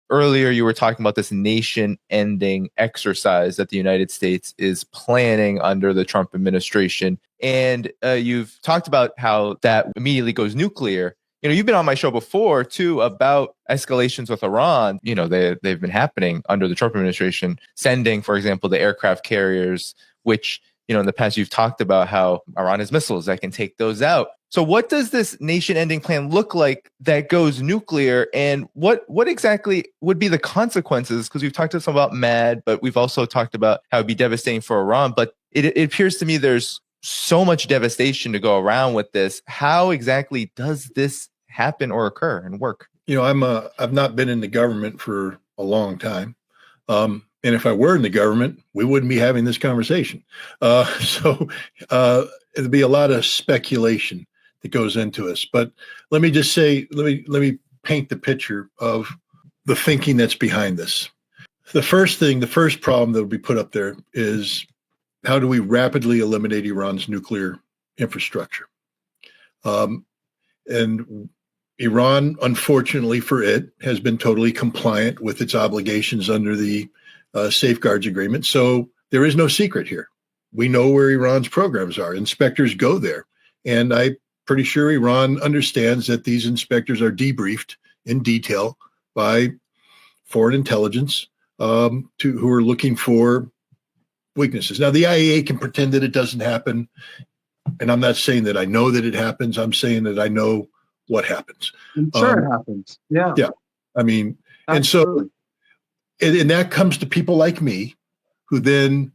earlier you were talking about this nation-ending exercise that the United States is planning under the Trump administration. And you've talked about how that immediately goes nuclear. You've been on my show before, too, about escalations with Iran. They've been happening under the Trump administration, sending, for example, the aircraft carriers, which, in the past you've talked about how Iran has missiles that can take those out. So what does this nation-ending plan look like that goes nuclear? And what exactly would be the consequences? Because we've talked about MAD, but we've also talked about how it'd be devastating for Iran. But it appears to me there's so much devastation to go around with this. How exactly does this happen or occur and work? I've not been in the government for a long time. And if I were in the government, we wouldn't be having this conversation. So it'd be a lot of speculation that goes into us. But let me just say, let me paint the picture of the thinking that's behind this. The first problem that would be put up there is, how do we rapidly eliminate Iran's nuclear infrastructure? And Iran, unfortunately for it, has been totally compliant with its obligations under the Safeguards Agreement. So there is no secret here. We know where Iran's programs are. Inspectors go there. And I'm pretty sure Iran understands that these inspectors are debriefed in detail by foreign intelligence who are looking for weaknesses. Now, the IAEA can pretend that it doesn't happen. And I'm not saying that I know that it happens. I'm saying that I know what happens. I'm sure it happens. Yeah. Yeah. I mean, Absolutely. and that comes to people like me, who then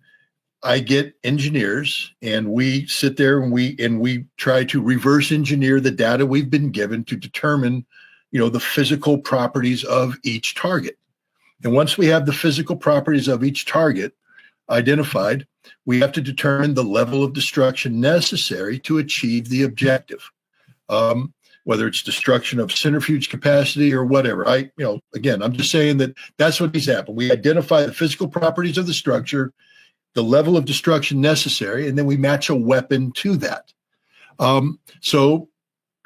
I get engineers, and we sit there and we try to reverse engineer the data we've been given to determine, the physical properties of each target. And once we have the physical properties of each target identified, we have to determine the level of destruction necessary to achieve the objective. Whether it's destruction of centrifuge capacity or whatever. Again, I'm just saying that that's what needs to happen. We identify the physical properties of the structure, the level of destruction necessary, and then we match a weapon to that. So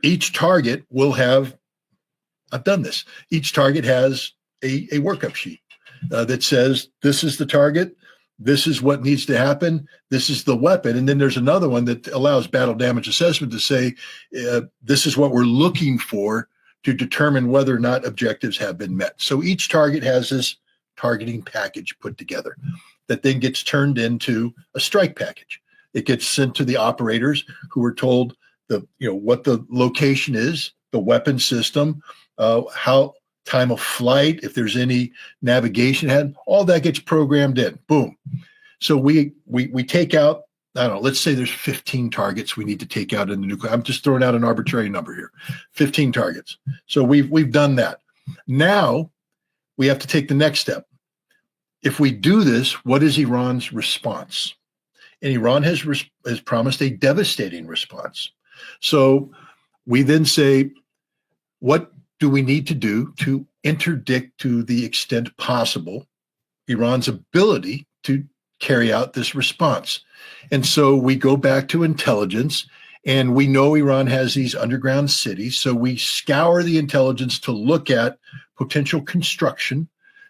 each target will have, I've done this, each target has a workup sheet that says, this is the target, this is what needs to happen, this is the weapon. And then there's another one that allows battle damage assessment to say, this is what we're looking for to determine whether or not objectives have been met. So each target has this targeting package put together that then gets turned into a strike package. It gets sent to the operators, who are told what the location is, the weapon system, how time of flight, if there's any navigation ahead, all that gets programmed in. Boom. So we take out, I don't know, let's say there's 15 targets we need to take out in the nuclear. I'm just throwing out an arbitrary number here. 15 targets. So we've done that. Now we have to take the next step. If we do this, what is Iran's response? And Iran has promised a devastating response. So we then say, what do we need to do to interdict, to the extent possible, Iran's ability to carry out this response? And so we go back to intelligence, and we know Iran has these underground cities. So we scour the intelligence to look at potential construction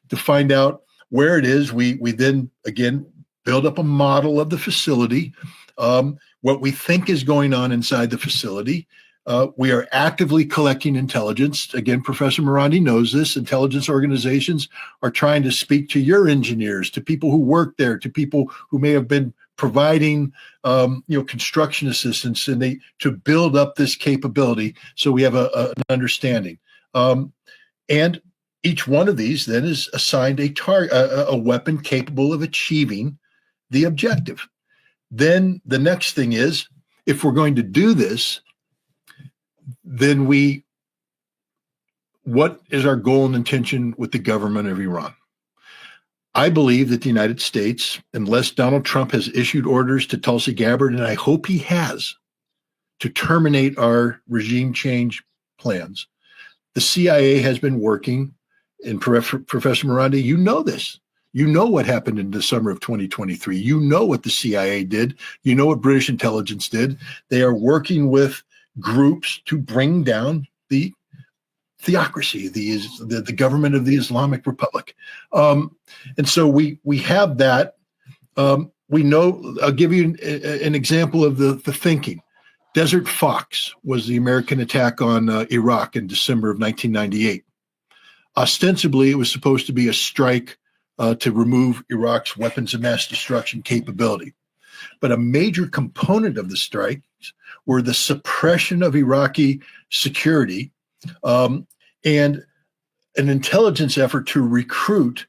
to find out where it is. We then, again, build up a model of the facility, what we think is going on inside the facility. We are actively collecting intelligence. Again, Professor Marandi knows this. Intelligence organizations are trying to speak to your engineers, to people who work there, to people who may have been providing, construction assistance, and to build up this capability so we have an understanding. And each one of these then is assigned a weapon capable of achieving the objective. Then the next thing is, if we're going to do this, then what is our goal and intention with the government of Iran? I believe that the United States, unless Donald Trump has issued orders to Tulsi Gabbard, and I hope he has, to terminate our regime change plans, the CIA has been working, and Professor Marandi, you know this. You know what happened in the summer of 2023. You know what the CIA did. You know what British intelligence did. They are working with groups to bring down the theocracy, the government of the Islamic Republic. And so we have that. We know, I'll give you an example of the thinking. Desert Fox was the American attack on Iraq in December of 1998. Ostensibly, it was supposed to be a strike to remove Iraq's weapons of mass destruction capability. But a major component of the strikes were the suppression of Iraqi security and an intelligence effort to recruit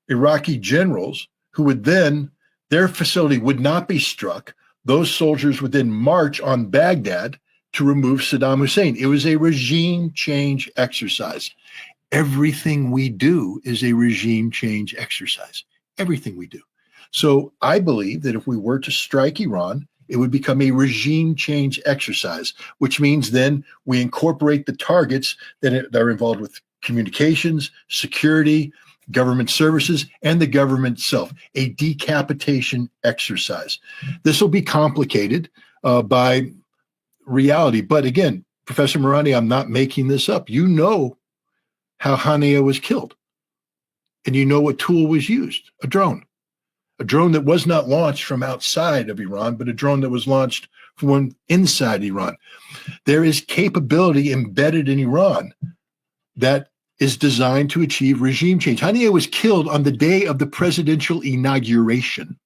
Iraqi generals who would then, their facility would not be struck. Those soldiers would then march on Baghdad to remove Saddam Hussein. It was a regime change exercise. Everything we do is a regime change exercise. Everything we do. So I believe that if we were to strike Iran, it would become a regime change exercise, which means then we incorporate the targets that are involved with communications, security, government services, and the government itself, a decapitation exercise. This will be complicated by reality. But again, Professor Marandi, I'm not making this up. You know how Haniyeh was killed. And you know what tool was used, a drone that was not launched from outside of Iran, but a drone that was launched from inside Iran. There is capability embedded in Iran that is designed to achieve regime change. Haniyeh was killed on the day of the presidential inauguration.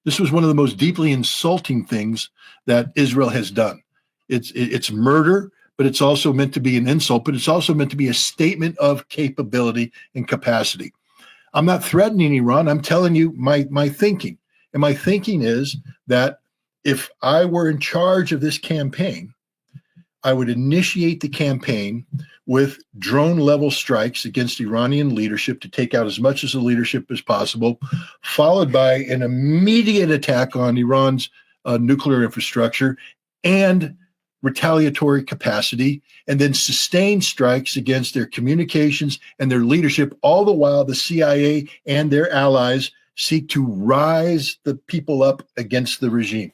This was one of the most deeply insulting things that Israel has done. It's murder, but it's also meant to be an insult, but it's also meant to be a statement of capability and capacity. I'm not threatening Iran. I'm telling you my thinking. And my thinking is that if I were in charge of this campaign, I would initiate the campaign with drone-level strikes against Iranian leadership to take out as much of the leadership as possible, followed by an immediate attack on Iran's nuclear infrastructure and retaliatory capacity, and then sustained strikes against their communications and their leadership, all the while the CIA and their allies seek to rise the people up against the regime.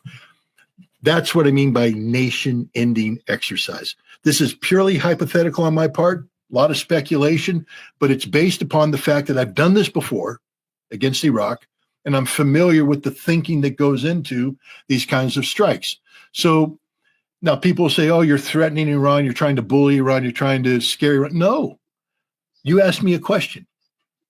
That's what I mean by nation-ending exercise. This is purely hypothetical on my part, a lot of speculation, but it's based upon the fact that I've done this before against Iraq, and I'm familiar with the thinking that goes into these kinds of strikes. So now people say, oh, you're threatening Iran, you're trying to bully Iran, you're trying to scare Iran. No, you asked me a question.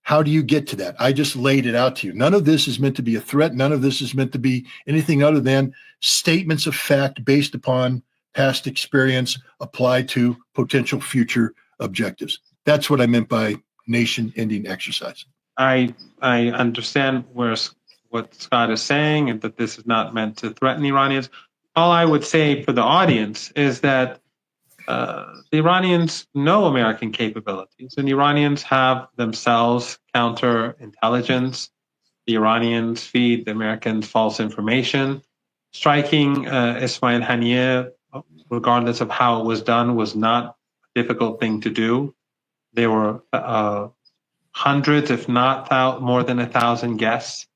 How do you get to that? I just laid it out to you. None of this is meant to be a threat. None of this is meant to be anything other than statements of fact based upon past experience applied to potential future objectives. That's what I meant by nation-ending exercise. I understand what Scott is saying, and that this is not meant to threaten Iranians. All I would say for the audience is that the Iranians know American capabilities, and Iranians have themselves counterintelligence. The Iranians feed the Americans false information. Striking Ismail Haniyeh, regardless of how it was done, was not a difficult thing to do. There were hundreds, if not more than 1,000 guests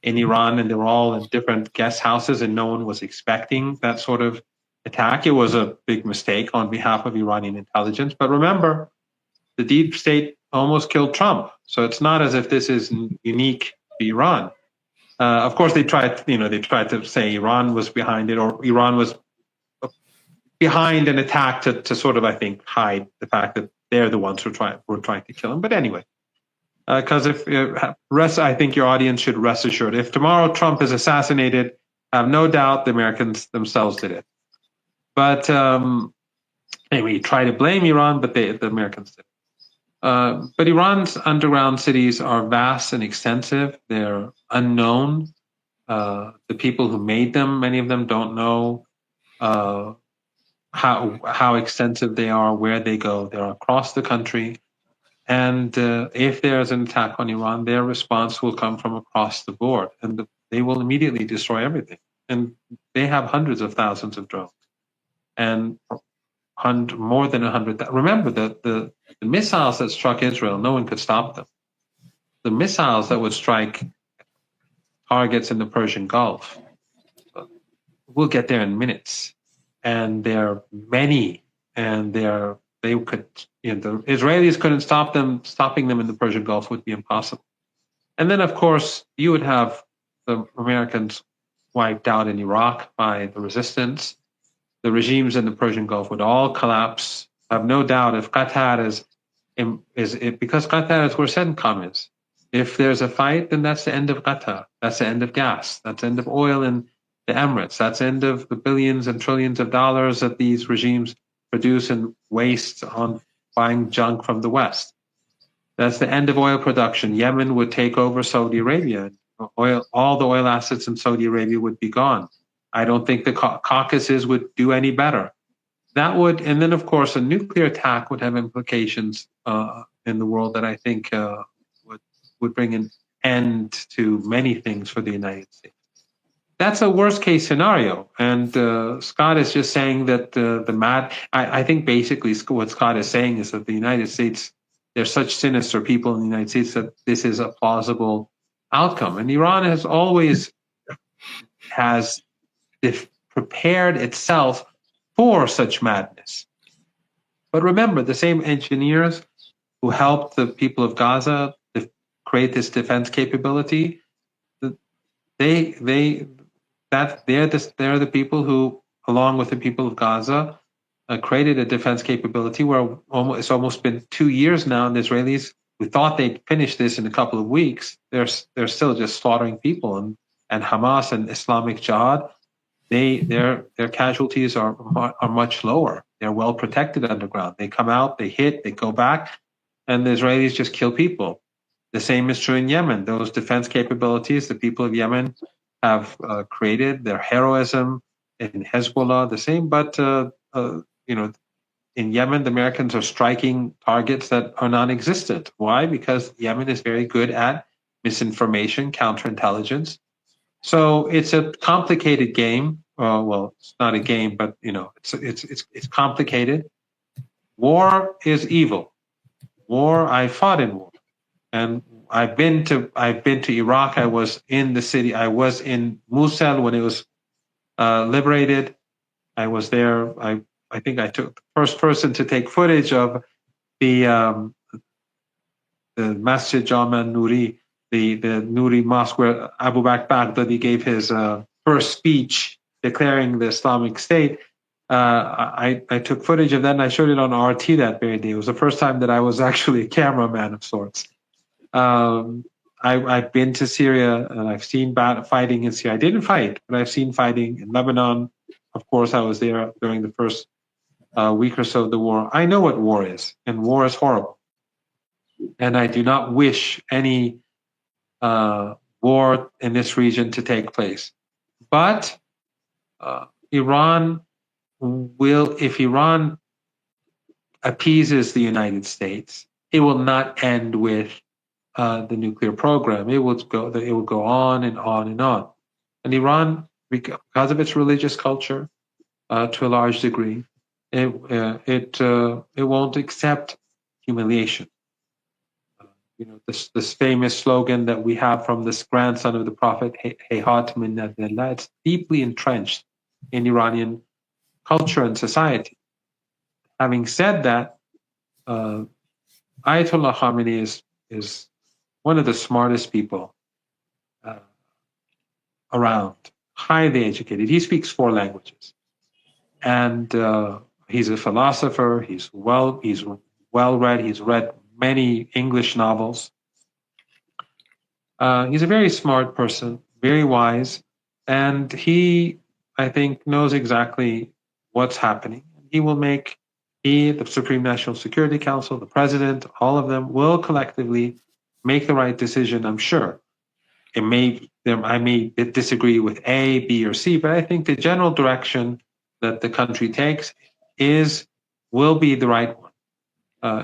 in Iran, and they were all in different guest houses, and no one was expecting that sort of attack. It was a big mistake on behalf of Iranian intelligence. But remember, the deep state almost killed Trump. So it's not as if this is unique to Iran. Of course, they tried to say Iran was behind it, or Iran was behind an attack to sort of, I think, hide the fact that they're the ones who were trying to kill him. But anyway, because I think your audience should rest assured. If tomorrow Trump is assassinated, I have no doubt the Americans themselves did it. But anyway, you try to blame Iran, but the Americans did. But Iran's underground cities are vast and extensive. They're unknown. The people who made them, many of them don't know how extensive they are, where they go. They're across the country. And if there's an attack on Iran, their response will come from across the board, and they will immediately destroy everything. And they have hundreds of thousands of drones, and more than 100. Remember that the missiles that struck Israel, no one could stop them. The missiles that would strike targets in the Persian Gulf will get there in minutes, and they're many, and they're they could, the Israelis couldn't stop them. Stopping them in the Persian Gulf would be impossible. And then, of course, you would have the Americans wiped out in Iraq by the resistance. The regimes in the Persian Gulf would all collapse. I have no doubt if Qatar because Qatar is where CENTCOM is. If there's a fight, then that's the end of Qatar. That's the end of gas. That's the end of oil in the Emirates. That's the end of the billions and trillions of dollars that these regimes produce and waste on buying junk from the West. That's the end of oil production. Yemen would take over Saudi Arabia. All the oil assets in Saudi Arabia would be gone. I don't think the Caucasus would do any better. That would, and then of course, a nuclear attack would have implications in the world that I think would bring an end to many things for the United States. That's a worst case scenario. And Scott is just saying that I think basically what Scott is saying is that the United States, there's such sinister people in the United States that this is a plausible outcome. And Iran has always prepared itself for such madness. But remember, the same engineers who helped the people of Gaza create this defense capability, they're the people who, along with the people of Gaza, created a defense capability where it's almost been 2 years now, and the Israelis, who thought they'd finish this in a couple of weeks, they're still just slaughtering people. And Hamas and Islamic Jihad, their casualties are much lower. They're well protected underground. They come out, they hit, they go back, and the Israelis just kill people. The same is true in Yemen. Those defense capabilities the people of Yemen have created, their heroism in Hezbollah, the same. But in Yemen, the Americans are striking targets that are non-existent. Why? Because Yemen is very good at misinformation, counterintelligence. So it's a complicated game. Well, it's not a game, but it's complicated. War is evil. I fought in war, and I've been to Iraq. I was in the city. I was in Mosul when it was liberated. I was there. I think I took the first person to take footage of the Masjid Jama Nuri, the Nuri Mosque, where Abu Bakr Baghdadi gave his first speech declaring the Islamic State. I took footage of that and I showed it on RT that very day. It was the first time that I was actually a cameraman of sorts. I've been to Syria and I've seen fighting in Syria. I didn't fight, but I've seen fighting in Lebanon. Of course, I was there during the first week or so of the war. I know what war is, and war is horrible. And I do not wish any war in this region to take place. But Iran will, if Iran appeases the United States, it will not end with the nuclear program. It will go on and on and on. And Iran, because of its religious culture, to a large degree, it won't accept humiliation. This famous slogan that we have from this grandson of the Prophet, Hayhat min adillah, it's deeply entrenched in Iranian culture and society. Having said that, Ayatollah Khamenei is one of the smartest people around, highly educated. He speaks 4 languages, and he's a philosopher. He's well read. He's read many English novels. He's a very smart person, very wise, and he, I think, knows exactly what's happening. The Supreme National Security Council, the president, all of them will collectively make the right decision, I'm sure. I may disagree with A, B, or C, but I think the general direction that the country takes will be the right one.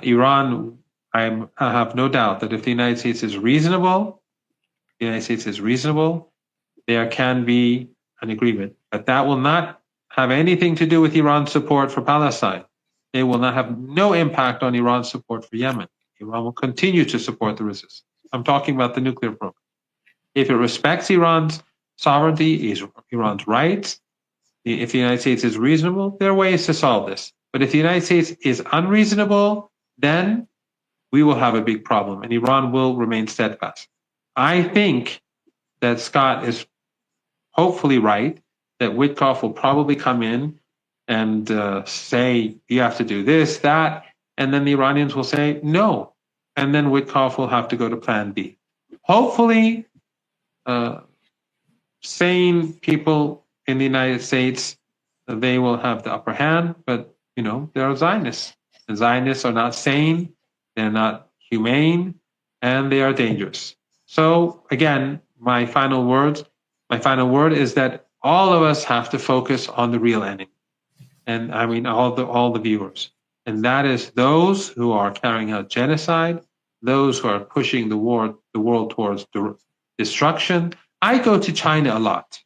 Iran, I have no doubt that if the United States is reasonable, there can be an agreement. But that will not have anything to do with Iran's support for Palestine. It will not have no impact on Iran's support for Yemen. Iran will continue to support the resistance. I'm talking about the nuclear program. If it respects Iran's sovereignty, Iran's rights, if the United States is reasonable, there are ways to solve this. But if the United States is unreasonable, then we will have a big problem, and Iran will remain steadfast. I think that Scott is hopefully right, that Witkoff will probably come in and say, you have to do this, that, and then the Iranians will say no. And then Witkoff will have to go to plan B. Hopefully, sane people in the United States, they will have the upper hand, but, you know, there are Zionists. The Zionists are not sane, they're not humane, and they are dangerous. So, again, my final word is that all of us have to focus on the real enemy. And I mean, all the viewers. And that is those who are carrying out genocide, those who are pushing the world towards destruction. I go to China a lot.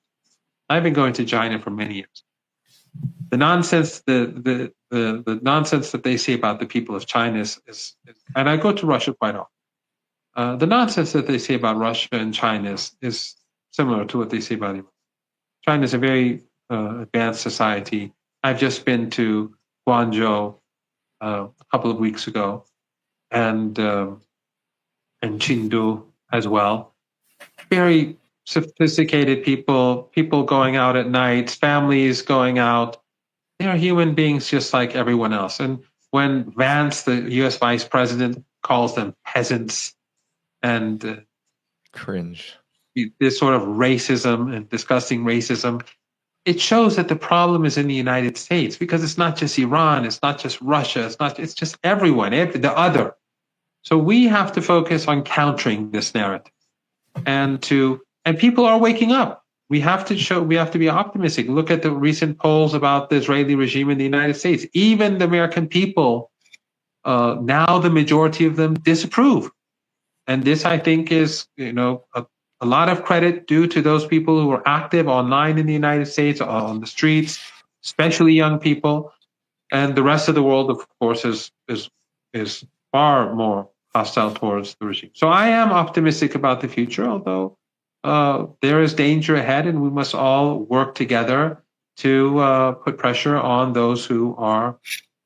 I've been going to China for many years. The nonsense, the nonsense that they say about the people of China is, and I go to Russia quite often. The nonsense that they say about Russia and China is similar to what they say about Iran. China is a very advanced society. I've just been to Guangzhou a couple of weeks ago, and Chengdu as well. Very sophisticated people going out at night, families going out. They are human beings just like everyone else. And when Vance, the U.S. Vice President, calls them peasants and cringe, this sort of racism and disgusting racism, it shows that the problem is in the United States, because it's not just Iran, it's not just Russia, it's just everyone, the other. So we have to focus on countering this narrative, and people are waking up. We have to be optimistic. Look at the recent polls about the Israeli regime in the United States. Even the American people, now the majority of them disapprove. And this, I think, is, you know, a lot of credit due to those people who are active online in the United States, on the streets, especially young people. And the rest of the world, of course, is far more hostile towards the regime. So I am optimistic about the future, although there is danger ahead, and we must all work together to put pressure on those who are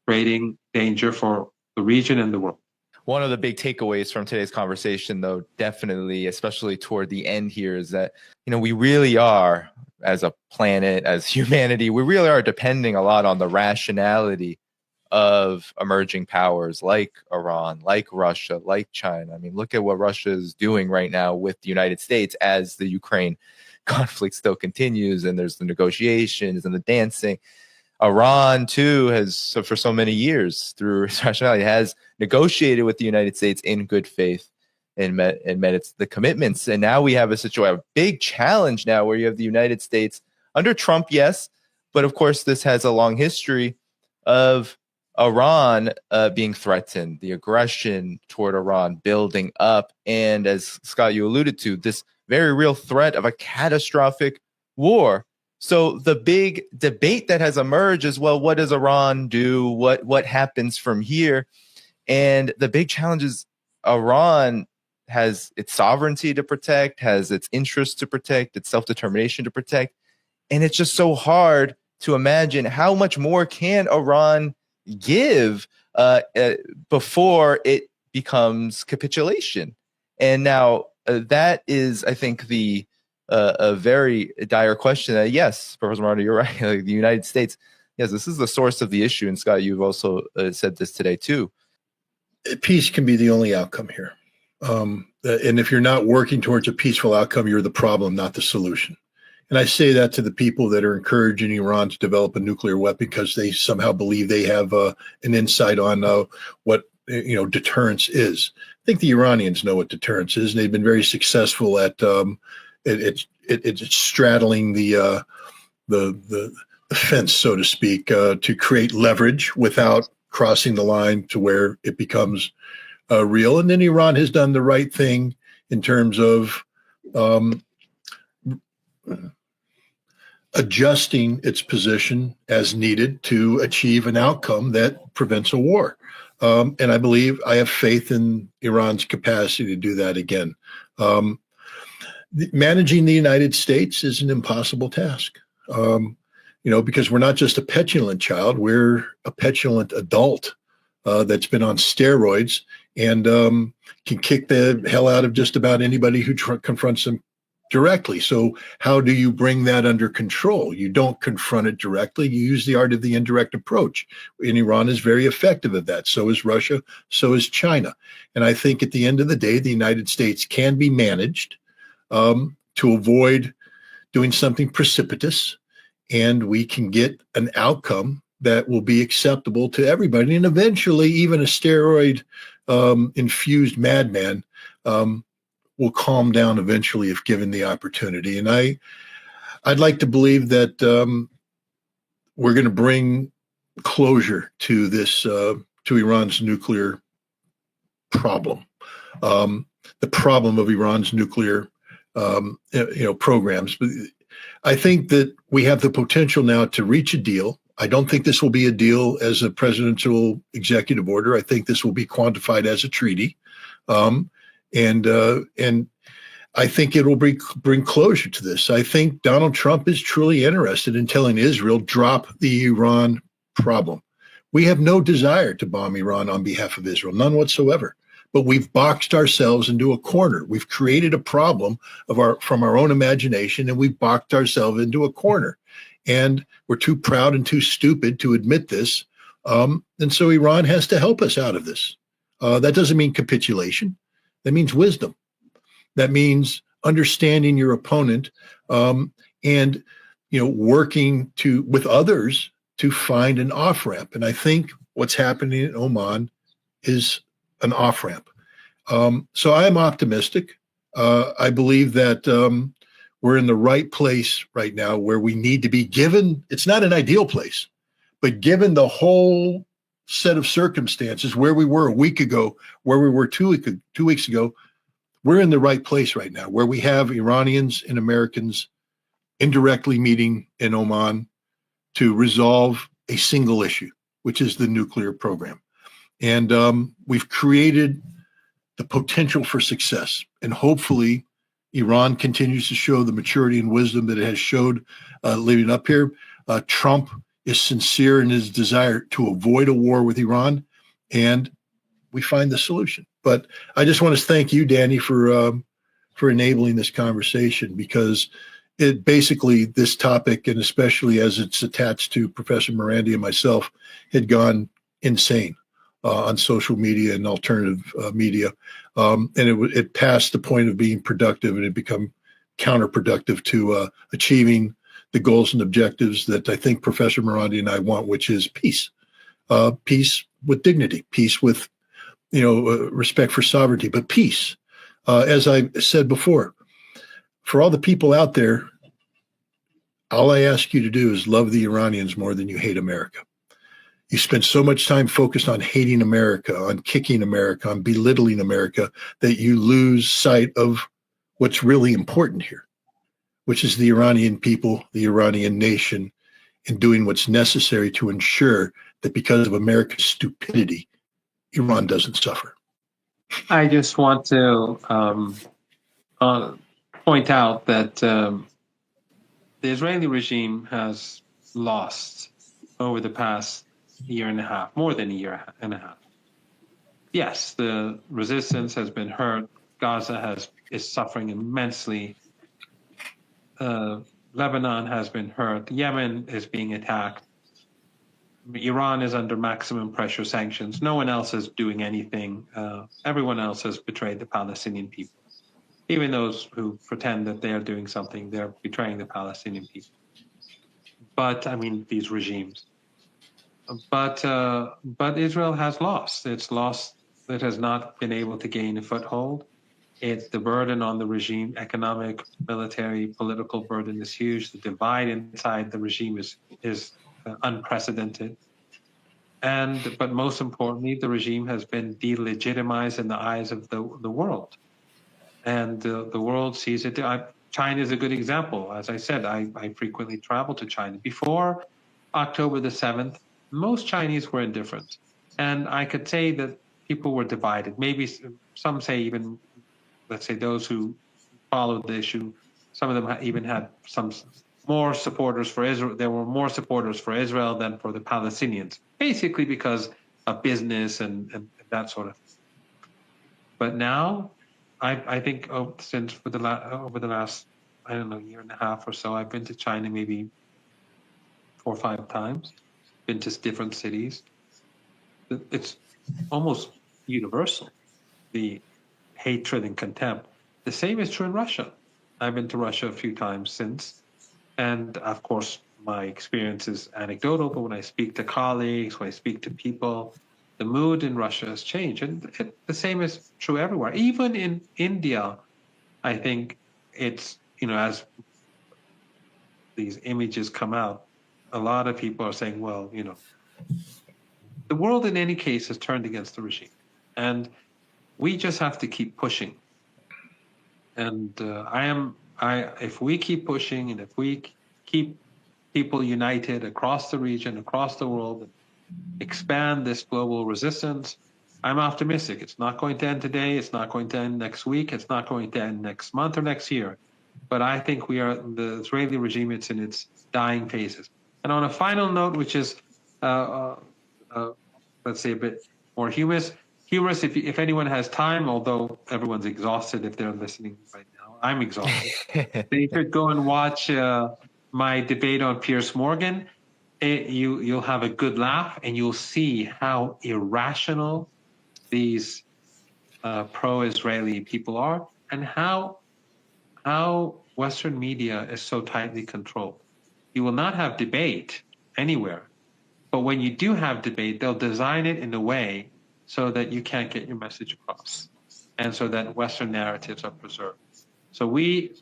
creating danger for the region and the world. One of the big takeaways from today's conversation, though, definitely, especially toward the end here, is that, you know, we really are, as a planet, as humanity, we really are depending a lot on the rationality of emerging powers like Iran, like Russia, like China. I mean, look at what Russia is doing right now with the United States as the Ukraine conflict still continues, and there's the negotiations and the dancing. Iran, too, has, for so many years, through its rationality, has negotiated with the United States in good faith and met the commitments. And now we have a big challenge now where you have the United States under Trump, yes, but of course this has a long history of Iran being threatened, the aggression toward Iran building up, and as Scott, you alluded to, this very real threat of a catastrophic war. So the big debate that has emerged is, well, what does Iran do? What happens from here? And the big challenge is Iran has its sovereignty to protect, has its interests to protect, its self-determination to protect. And it's just so hard to imagine how much more can Iran give before it becomes capitulation. And now that is, I think, a very dire question. Yes, Professor Marandi, you're right. Like, the United States, yes, this is the source of the issue. And Scott, you've also said this today too. Peace can be the only outcome here. And if you're not working towards a peaceful outcome, you're the problem, not the solution. And I say that to the people that are encouraging Iran to develop a nuclear weapon because they somehow believe they have an insight on what deterrence is. I think the Iranians know what deterrence is, and they've been very successful at it's straddling the fence, so to speak, to create leverage without crossing the line to where it becomes real. And then Iran has done the right thing in terms of adjusting its position as needed to achieve an outcome that prevents a war. And I have faith in Iran's capacity to do that again. Managing the United States is an impossible task. because we're not just a petulant child, we're a petulant adult that's been on steroids and can kick the hell out of just about anybody who confronts them directly. So how do you bring that under control? You don't confront it directly. You use the art of the indirect approach. And Iran is very effective at that. So is Russia. So is China. And I think at the end of the day, the United States can be managed to avoid doing something precipitous, and we can get an outcome that will be acceptable to everybody. And eventually, even a steroid infused madman will calm down eventually if given the opportunity. And I'd like to believe that we're going to bring closure to this, to Iran's nuclear problem, the problem of Iran's nuclear, programs. But I think that we have the potential now to reach a deal. I don't think this will be a deal as a presidential executive order. I think this will be quantified as a treaty. And I think it will bring closure to this. I think Donald Trump is truly interested in telling Israel, drop the Iran problem. We have no desire to bomb Iran on behalf of Israel, none whatsoever. But we've boxed ourselves into a corner. We've created a problem from our own imagination, and we've boxed ourselves into a corner. And we're too proud and too stupid to admit this. And so Iran has to help us out of this. That doesn't mean capitulation. That means wisdom. That means understanding your opponent and working with others to find an off-ramp. And I think what's happening in Oman is an off-ramp. So I'm optimistic. I believe that we're in the right place right now where we need to be given. It's not an ideal place, but given the whole set of circumstances, where we were a week ago, where we were 2 weeks ago, we're in the right place right now, where we have Iranians and Americans indirectly meeting in Oman to resolve a single issue, which is the nuclear program. And we've created the potential for success. And hopefully Iran continues to show the maturity and wisdom that it has showed leading up here. Trump is sincere in his desire to avoid a war with Iran, and we find the solution. But I just want to thank you, Danny, for enabling this conversation, because it basically, this topic, and especially as it's attached to Professor Marandi and myself, had gone insane on social media and alternative media. And it passed the point of being productive, and it become counterproductive to achieving the goals and objectives that I think Professor Marandi and I want, which is peace, peace with dignity, peace with, respect for sovereignty, but peace. As I said before, for all the people out there, all I ask you to do is love the Iranians more than you hate America. You spend so much time focused on hating America, on kicking America, on belittling America, that you lose sight of what's really important here, which is the Iranian people, the Iranian nation, and doing what's necessary to ensure that because of America's stupidity, Iran doesn't suffer. I just want to point out that the Israeli regime has lost over the past year and a half, more than a year and a half. Yes, the resistance has been hurt. Gaza is suffering immensely. Lebanon has been hurt. Yemen is being attacked. Iran is under maximum pressure sanctions. No one else is doing anything. Everyone else has betrayed the Palestinian people. Even those who pretend that they're doing something, they're betraying the Palestinian people. But, I mean, these regimes. But Israel has lost. It's lost. It has not been able to gain a foothold. The burden on the regime, economic, military, political burden is huge. The divide inside the regime is unprecedented. But most importantly, the regime has been delegitimized in the eyes of the world. And the world sees it. China is a good example. As I said, I frequently travel to China. Before October the 7th, most Chinese were indifferent. And I could say that people were divided. Maybe some say even, let's say those who followed the issue, some of them even had some more supporters for Israel. There were more supporters for Israel than for the Palestinians, basically because of business and that sort of thing. But now, I think since over the last, I don't know, year and a half or so, I've been to China maybe 4 or 5 times, been to different cities. It's almost universal, the hatred and contempt. The same is true in Russia. I've been to Russia a few times since. And of course, my experience is anecdotal, but when I speak to colleagues, when I speak to people, the mood in Russia has changed. And the same is true everywhere. Even in India, I think it's, as these images come out, a lot of people are saying, well, the world in any case has turned against the regime. And we just have to keep pushing. And if we keep pushing and if we keep people united across the region, across the world, and expand this global resistance, I'm optimistic. It's not going to end today. It's not going to end next week. It's not going to end next month or next year. But I think the Israeli regime, it's in its dying phases. And on a final note, which is, let's say, a bit more humorous, if anyone has time, although everyone's exhausted if they're listening right now. I'm exhausted. They should go and watch my debate on Piers Morgan. You'll have a good laugh, and you'll see how irrational these pro-Israeli people are, and how Western media is so tightly controlled. You will not have debate anywhere, but when you do have debate, they'll design it in a way so that you can't get your message across, and so that Western narratives are preserved. So we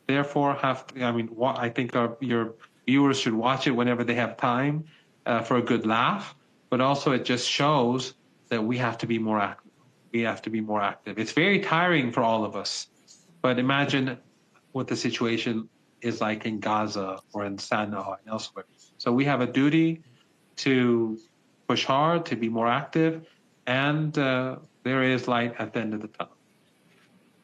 therefore have to, I think your viewers should watch it whenever they have time for a good laugh, but also it just shows that we have to be more active. We have to be more active. It's very tiring for all of us, but imagine what the situation is like in Gaza or in Sana'a and elsewhere. So we have a duty to push hard, to be more active, and there is light at the end of the tunnel.